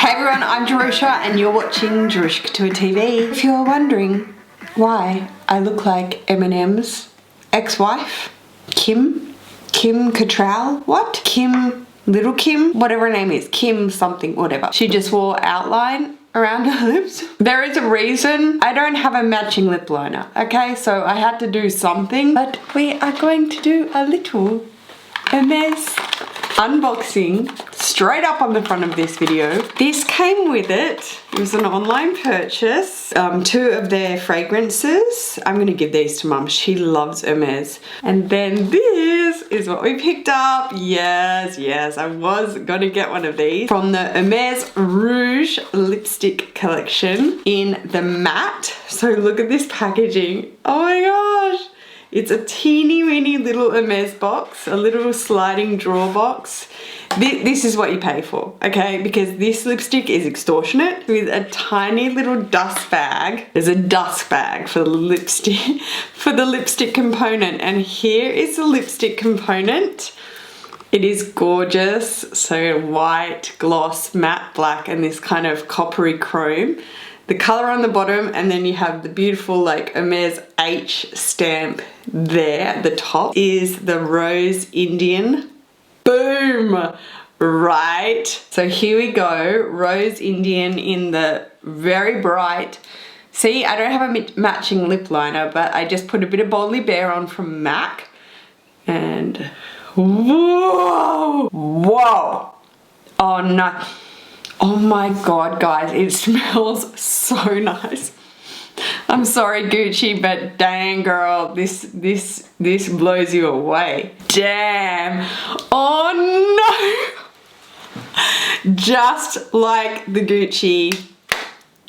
Hey everyone, I'm Jerusha and you're watching Jerusha Couture TV. If you're wondering why I look like Eminem's ex-wife, Kim Cattrall, what? Little Kim, whatever her name is, Kim something, whatever. She just wore outline around her lips. There is a reason I don't have a matching lip liner, okay? So I had to do something, but we are going to do a little Hermes unboxing straight up on the front of this video. This came with it. It was an online purchase. 2 of their fragrances. I'm gonna give these to Mum. She loves Hermes. And then this is what we picked up. Yes, I was gonna get one of these from the Hermes Rouge lipstick collection in the matte. So look at this packaging. Oh my gosh. It's a teeny weeny little Hermes box, a little sliding drawer box. This is what you pay for, okay? Because this lipstick is extortionate with a tiny little dust bag. There's a dust bag for the lipstick component. And here is the lipstick component. It is gorgeous. So white, gloss, matte black, and this kind of coppery chrome. The color on the bottom, and then you have the beautiful like Hermes H stamp there at the top is the Rose Indian. Boom! Right. So here we go. Rose Indian in the very bright. See, I don't have a matching lip liner, but I just put a bit of Boldly Bare on from MAC. And whoa! Whoa! Oh no. Oh my god, guys, it smells so nice. I'm sorry, Gucci, but dang, girl, this blows you away. Damn. Oh no. Just like the Gucci.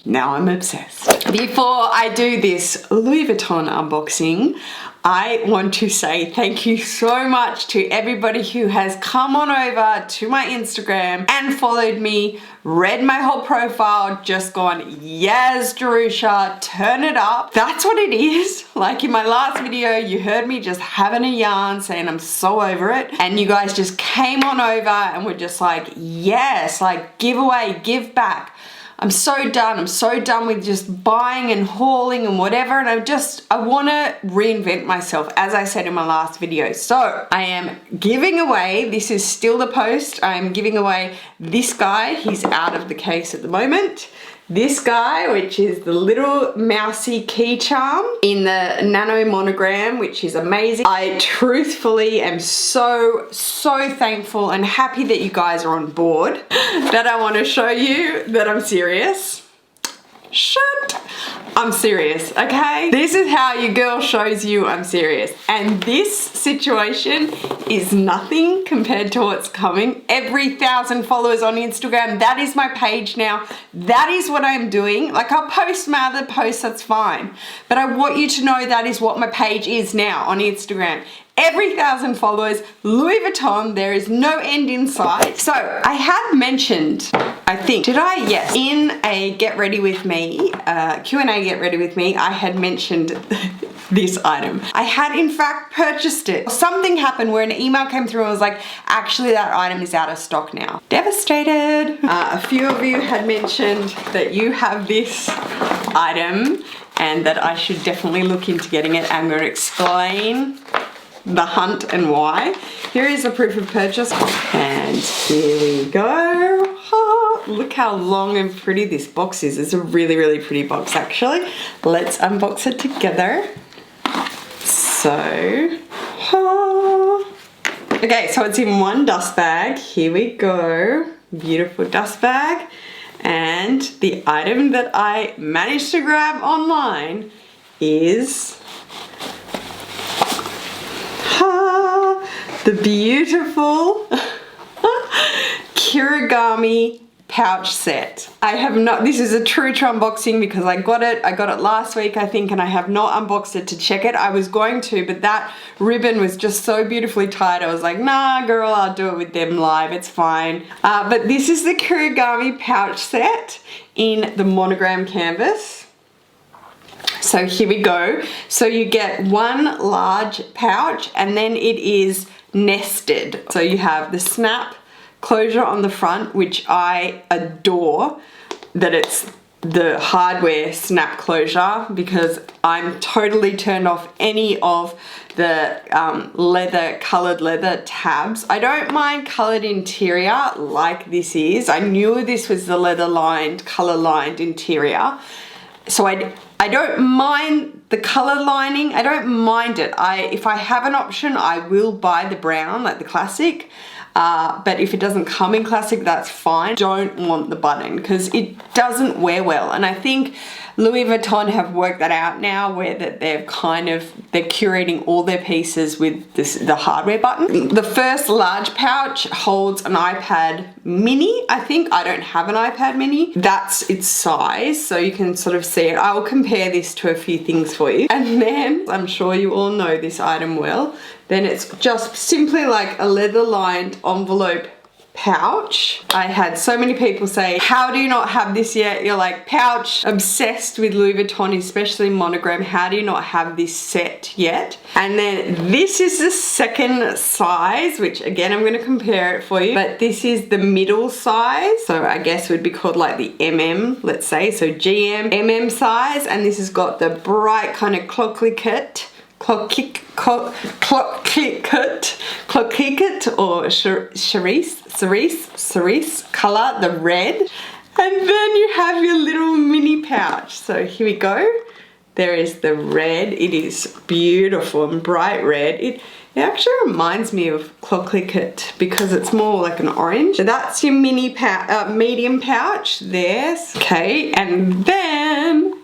Now I'm obsessed. Before I do this Louis Vuitton unboxing, I want to say thank you so much to everybody who has come on over to my Instagram and followed me, read my whole profile, just gone, yes, Jerusha, turn it up. That's what it is. Like in my last video, you heard me just having a yarn saying I'm so over it. And you guys just came on over and were just like, yes, like give away, give back. I'm so done. I'm so done with just buying and hauling and whatever. And I want to reinvent myself, as I said in my last video. So I am giving away, this is still the post, I'm giving away this guy. He's out of the case at the moment. This guy, which is the little mousy key charm in the nano monogram, which is amazing. I truthfully am so thankful and happy that you guys are on board, that I want to show you that I'm serious. Shut. I'm serious, okay? This is how your girl shows you I'm serious. And this situation is nothing compared to what's coming. Every 1,000 followers on Instagram, that is my page now. That is what I'm doing. Like I'll post my other posts, that's fine. But I want you to know that is what my page is now on Instagram. Every 1,000 followers, Louis Vuitton, there is no end in sight. So I had mentioned, I think, did I? Yes. In a Get Ready With Me, Q&A Get Ready With Me, I had mentioned this item. I had in fact purchased it. Something happened where an email came through and was like, actually that item is out of stock now. Devastated. A few of you had mentioned that you have this item and that I should definitely look into getting it. I'm going to explain the hunt and why. Here is a proof of purchase and here we go. Oh, look how long and pretty this box is. It's a really pretty box actually. Let's unbox it together. So, oh. Okay, so it's in one dust bag. Here we go. Beautiful dust bag. And the item that I managed to grab online is the beautiful Kirigami pouch set. I have not, this is a true unboxing because I got it last week I think, and I have not unboxed it to check it. I was going to, but that ribbon was just so beautifully tied. I was like, nah girl, I'll do it with them live, it's fine. But this is the Kirigami pouch set in the monogram canvas. So here we go. So you get one large pouch and then it is nested. So you have the snap closure on the front, which I adore, that it's the hardware snap closure, because I'm totally turned off any of the coloured leather tabs. I don't mind coloured interior like this is. I knew this was the leather lined, colour lined interior. So I don't mind the colour lining. I don't mind it. If I have an option, I will buy the brown, like the classic. But if it doesn't come in classic, that's fine. Don't want the button because it doesn't wear well. And I think Louis Vuitton have worked that out now, where that they're curating all their pieces with the hardware button. The first large pouch holds an iPad mini, I think. I don't have an iPad mini. That's its size, so you can sort of see it. I will compare this to a few things for you. And then, I'm sure you all know this item well, then it's just simply like a leather lined envelope pouch. I had so many people say, how do you not have this yet? You're like, pouch, obsessed with Louis Vuitton, especially monogram. How do you not have this set yet? And then this is the second size, which again, I'm going to compare it for you, but this is the middle size. So I guess it would be called like the MM, let's say. So GM, MM size. And this has got the bright kind of clocklicket or cerise color, the red. And then you have your little mini pouch. So here we go. There is the red. It is beautiful and bright red. It actually reminds me of clocklicket because it's more like an orange. So that's your mini medium pouch there. Okay, and then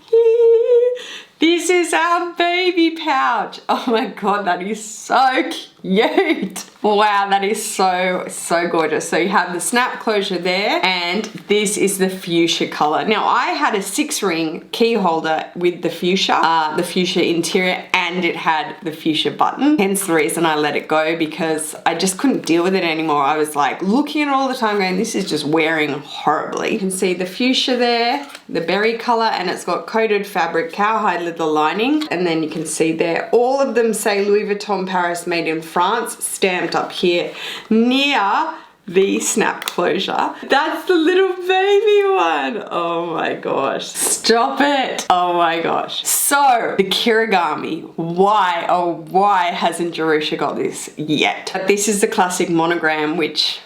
this is our baby pouch. Oh my God, that is so cute. Wow, that is so gorgeous. So you have the snap closure there, and this is the fuchsia color. Now I had a 6-ring key holder with the fuchsia interior, and it had the fuchsia button. Hence the reason I let it go, because I just couldn't deal with it anymore. I was like looking at it all the time going, this is just wearing horribly. You can see the fuchsia there, the berry color, and it's got coated fabric, cowhide leather lining. And then you can see there, all of them say Louis Vuitton Paris made in France, stamped up here near the snap closure. That's the little baby one. Oh my gosh, stop it. Oh my gosh. So the kirigami, why hasn't Jerusha got this yet? But this is the classic monogram, which,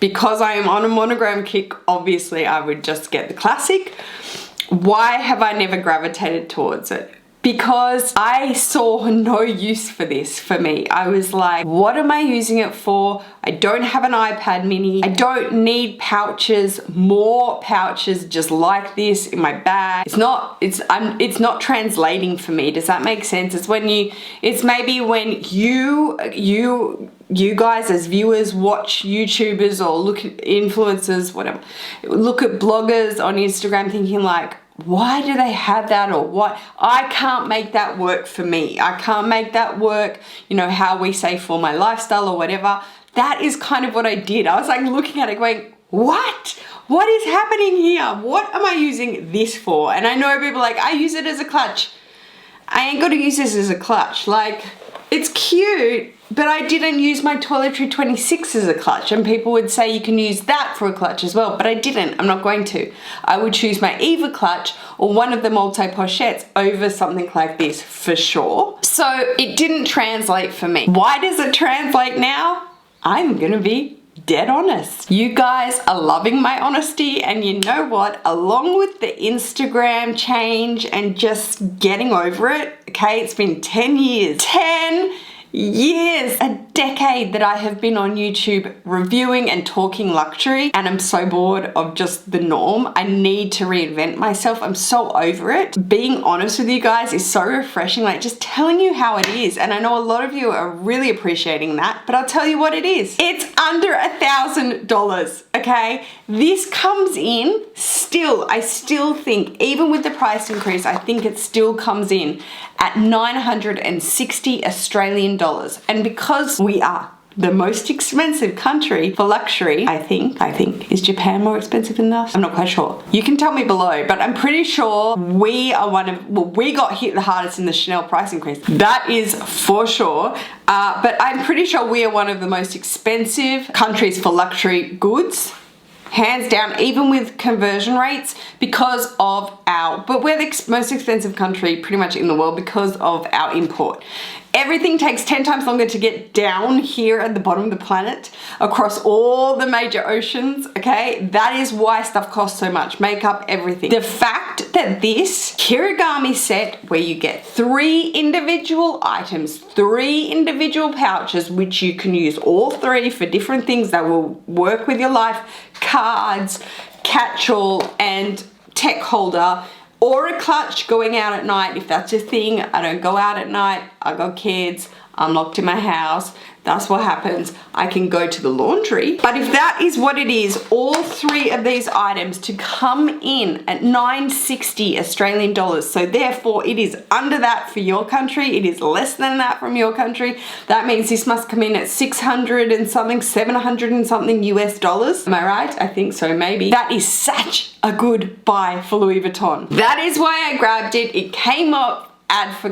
because I am on a monogram kick, obviously I would just get the classic. Why have I never gravitated towards it? Because I saw no use for this for me. I was like, what am I using it for? I don't have an iPad mini. I don't need pouches, more pouches just like this in my bag. It's not translating for me. Does that make sense? It's maybe when you guys as viewers watch YouTubers or look at influencers, whatever, look at bloggers on Instagram thinking like, why do they have that, or what? I can't make that work for me. I can't make that work, you know, how we say for my lifestyle or whatever. That is kind of what I did. I was like looking at it going, what? What is happening here? What am I using this for? And I know people are like, I use it as a clutch. I ain't gonna use this as a clutch. Like, it's cute, but I didn't use my Toiletry 26 as a clutch, and people would say you can use that for a clutch as well, but I didn't. I'm not going to. I would choose my Eva clutch or one of the multi-pochettes over something like this for sure. So it didn't translate for me. Why does it translate now? I'm gonna be dead honest. You guys are loving my honesty, and you know what? Along with the Instagram change and just getting over it, okay, it's been 10 years. 10 years, a decade that I have been on YouTube reviewing and talking luxury, and I'm so bored of just the norm. I need to reinvent myself. I'm so over it. Being honest with you guys is so refreshing, like just telling you how it is. And I know a lot of you are really appreciating that, but I'll tell you what it is. It's under $1,000, okay? This comes in still, I still think, even with the price increase, I think it still comes in at 960 Australian dollars. And because we are the most expensive country for luxury, I think. Is Japan more expensive than us? I'm not quite sure. You can tell me below, but I'm pretty sure we are we got hit the hardest in the Chanel price increase. That is for sure. But I'm pretty sure we are one of the most expensive countries for luxury goods. Hands down, even with conversion rates, because of but we're the most expensive country pretty much in the world because of our import. Everything takes 10 times longer to get down here at the bottom of the planet across all the major oceans, okay? That is why stuff costs so much. Makeup, everything. The fact that this kirigami set where you get 3 individual items, 3 individual pouches, which you can use all 3 for different things that will work with your life, cards, catch-all, and tech holder, or a clutch going out at night if that's your thing. I don't go out at night. I got kids. I'm locked in my house. That's what happens. I can go to the laundry. But if that is what it is, all 3 of these items to come in at $960 Australian dollars. So therefore it is under that for your country. It is less than that from your country. That means this must come in at 600 and something, 700 and something US dollars. Am I right? I think so, maybe. That is such a good buy for Louis Vuitton. That is why I grabbed it. It came up. Add to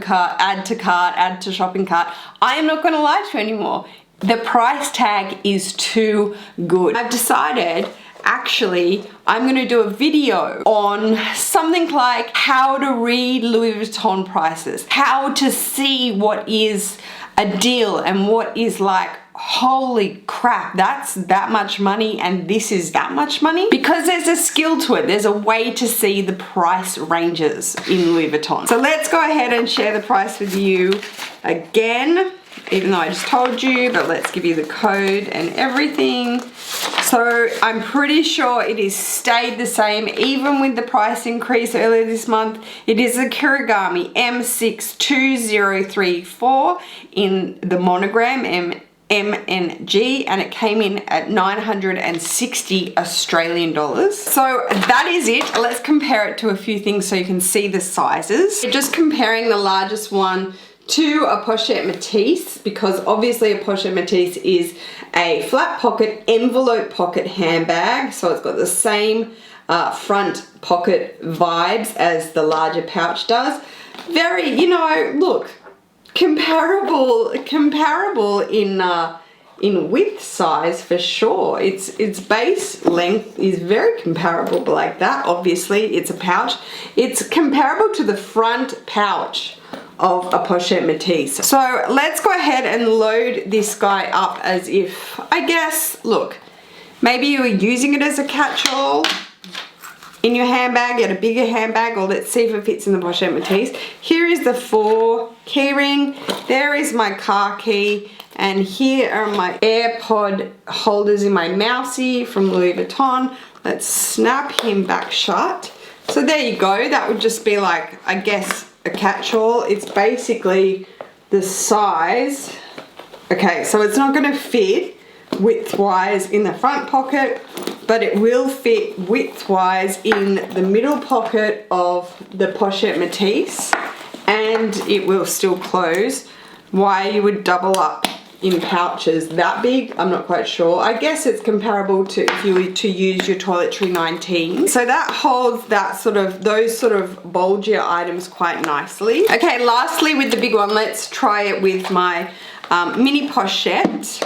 cart, add to shopping cart. I am not going to lie to you anymore. The price tag is too good. I've decided, actually, I'm going to do a video on something like how to read Louis Vuitton prices, how to see what is a deal and what is like, holy crap, that's that much money and this is that much money, because there's a skill to it. There's a way to see the price ranges in Louis Vuitton. So let's go ahead and share the price with you again, even though I just told you, but let's give you the code and everything. So I'm pretty sure it is stayed the same even with the price increase earlier this month. It is a kirigami M62034 in the monogram MNG, and it came in at 960 Australian dollars. So that is it. Let's compare it to a few things so you can see the sizes. Just comparing the largest one to a pochette Matisse, because obviously a pochette Matisse is a flat pocket envelope pocket handbag, so it's got the same front pocket vibes as the larger pouch does. Very, you know, look, comparable in width size for sure. Its base length is very comparable, but like that, obviously it's a pouch. It's comparable to the front pouch of a pochette Matisse. So let's go ahead and load this guy up as if, I guess, look, maybe you were using it as a catch-all in your handbag, you had a bigger handbag, or let's see if it fits in the pochette Matisse. Here is the 4 key ring, there is my car key, and here are my AirPod holders in my mousey from Louis Vuitton. Let's snap him back shut. So there you go, that would just be like, I guess, a catch-all. It's basically the size. Okay, so it's not gonna fit width-wise in the front pocket, but it will fit width-wise in the middle pocket of the pochette Matisse, and it will still close. Why you would double up in pouches that big, I'm not quite sure. I guess it's comparable to if you were to use your Toiletry 19. So that holds that those sort of bulgier items quite nicely. Okay, lastly with the big one, let's try it with my mini pochette.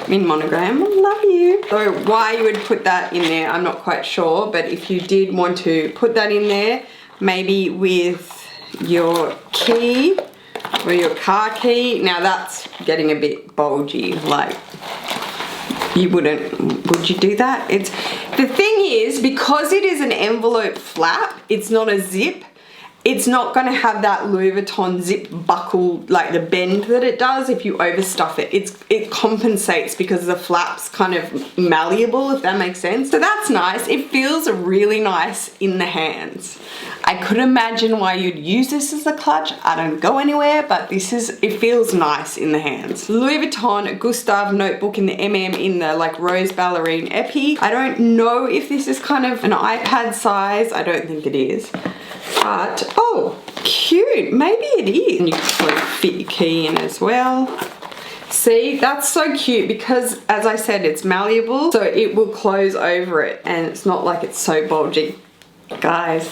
In monogram, love you. So why you would put that in there, I'm not quite sure, but if you did want to put that in there, maybe with your key or your car key. Now that's getting a bit bulgy, like you would you do that? The thing is, because it is an envelope flap, it's not a zip, it's not going to have that Louis Vuitton zip buckle, like the bend that it does if you overstuff it. It compensates because the flap's kind of malleable, if that makes sense. So that's nice. It feels really nice in the hands. I could imagine why you'd use this as a clutch. I don't go anywhere, but it feels nice in the hands. Louis Vuitton Gustave notebook in the MM in the like rose ballerine epi. I don't know if this is kind of an iPad size. I don't think it is. But, oh, cute. Maybe it is. And you can sort of fit your key in as well. See, that's so cute because, as I said, it's malleable, so it will close over it and it's not like it's so bulging. Guys,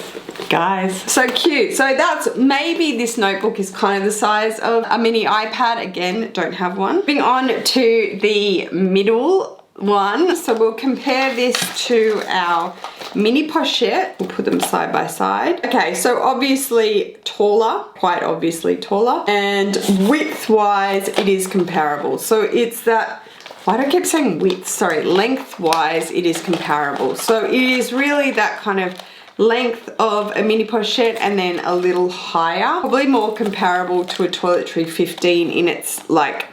so cute. So that's, maybe this notebook is kind of the size of a mini iPad. Again, don't have one. Moving on to the middle one. So we'll compare this to our mini pochette. We'll put them side by side. Okay, so obviously taller, quite obviously taller, and width-wise it is comparable. So it's that, why do I keep saying width? Sorry, length-wise it is comparable. So it is really that kind of length of a mini pochette and then a little higher. Probably more comparable to a Toiletry 15 in its like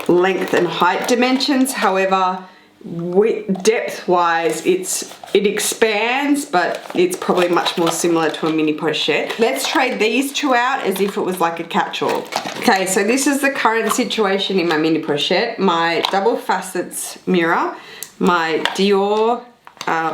length and height dimensions. However, depth wise it expands, but it's probably much more similar to a mini pochette. Let's trade these two out as if it was like a catch-all. Okay, so this is the current situation in my mini pochette. My double facets mirror, my Dior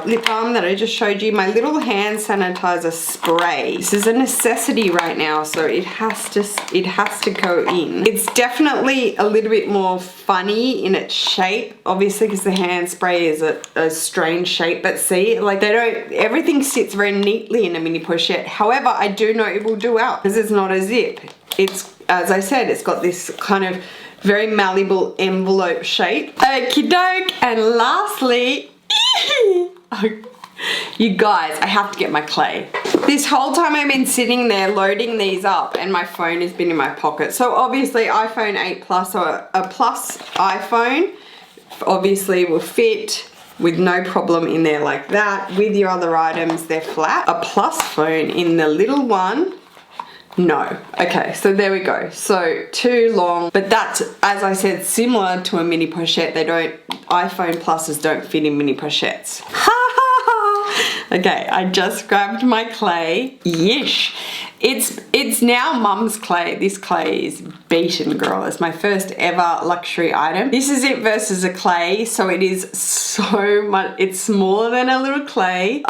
lip balm that I just showed you, my little hand sanitizer spray. This is a necessity right now, so it has to go in. It's definitely a little bit more funny in its shape, obviously, because the hand spray is a strange shape, but see, like everything sits very neatly in a mini pochette. However, I do know it will do out because it's not a zip. It's, as I said, it's got this kind of very malleable envelope shape. Okie doke. And lastly, you guys, I have to get my clay. This whole time I've been sitting there loading these up and my phone has been in my pocket. So obviously iPhone 8 Plus or a Plus iPhone obviously will fit with no problem in there like that. With your other items, they're flat. A Plus phone in the little one, no. Okay, so there we go. So too long, but that's, as I said, similar to a mini pochette. iPhone Pluses don't fit in mini pochettes. Okay, I just grabbed my clay. Yeesh. It's now mum's clay. This clay is beaten, girl. It's my first ever luxury item. This is it versus a clay, so it is so much, it's smaller than a little clay.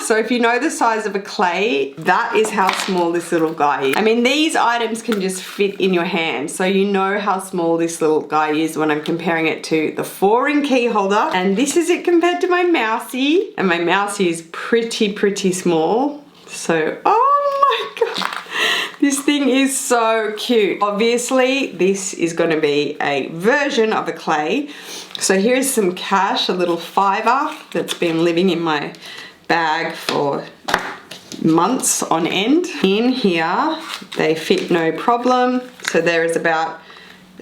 So if you know the size of a clay, that is how small this little guy is. I mean, these items can just fit in your hand, so you know how small this little guy is when I'm comparing it to the 4-ring key holder. And this is it compared to my mousey. And my mousey is pretty small. So, oh my god, this thing is so cute. Obviously, this is going to be a version of a clay. So here's some cash, a little $5 that's been living in my bag for months on end. In here, they fit no problem. So there is about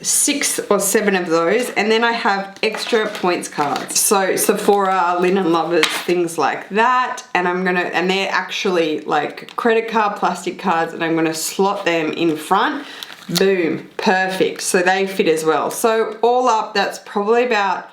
6 or 7 of those, and then I have extra points cards. So Sephora, Linen Lovers, things like that, and and they're actually like credit card, plastic cards, and I'm gonna slot them in front. Boom, perfect. So they fit as well. So all up, that's probably about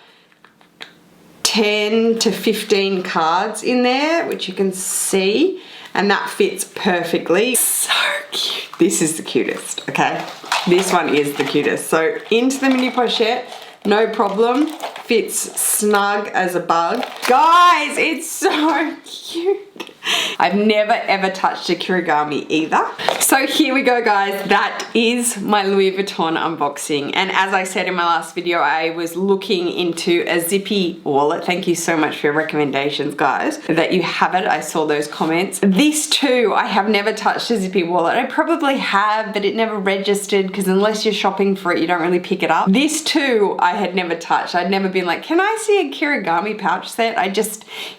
10 to 15 cards in there, which you can see, and that fits perfectly. So cute. This is the cutest, okay? This one is the cutest. So into the mini pochette, no problem. Fits snug as a bug. Guys, it's so cute. I've never ever touched a kirigami either. So here we go, guys. That is my Louis Vuitton unboxing. And as I said in my last video, I was looking into a zippy wallet. Thank you so much for your recommendations, guys, that you have it. I saw those comments. This too, I have never touched a zippy wallet. I probably have, but it never registered because unless you're shopping for it, you don't really pick it up. This too, I had never touched. I'd never been like, can I see a kirigami pouch set?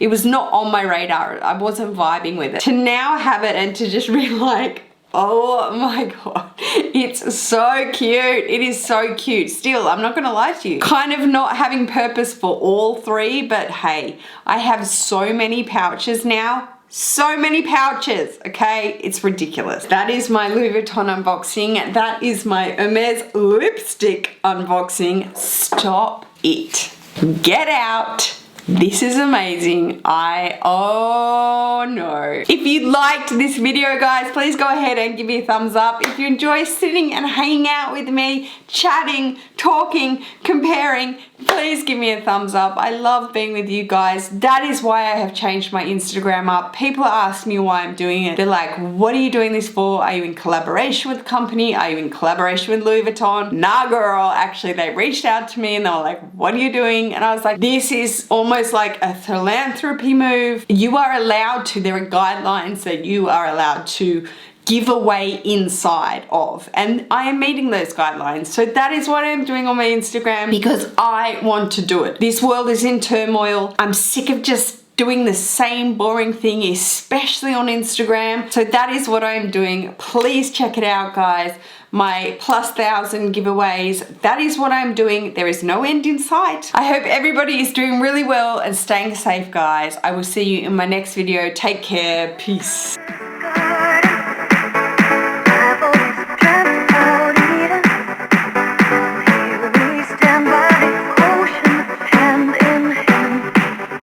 It was not on my radar. I wasn't vibing with it. To now have it and to just be like, oh my god, it's so cute. It is so cute. Still, I'm not gonna lie to you, kind of not having purpose for all 3, but hey, I have so many pouches now. So many pouches, okay? It's ridiculous. That is my Louis Vuitton unboxing. That is my Hermes lipstick unboxing. Stop it. Get out. This is amazing. Oh no. If you liked this video, guys, please go ahead and give me a thumbs up. If you enjoy sitting and hanging out with me, chatting, talking, comparing, Please give me a thumbs up. I love being with you guys. That is why I have changed my Instagram up. People ask me why I'm doing it. They're like, what are you doing this for? Are you in collaboration with the company? Are you in collaboration with Louis Vuitton? Nah, girl. Actually, they reached out to me and they were like, what are you doing? And I was like, this is almost like a philanthropy move. You are allowed to, there are guidelines that you are allowed to give away inside of, and I am meeting those guidelines. So that is what I'm doing on my Instagram because I want to do it. This world is in turmoil. I'm sick of just doing the same boring thing, especially on Instagram. So that is what I'm doing. Please check it out, guys. My +1,000 giveaways. That is what I'm doing. There is no end in sight. I hope everybody is doing really well and staying safe, guys. I will see you in my next video. Take care. Peace.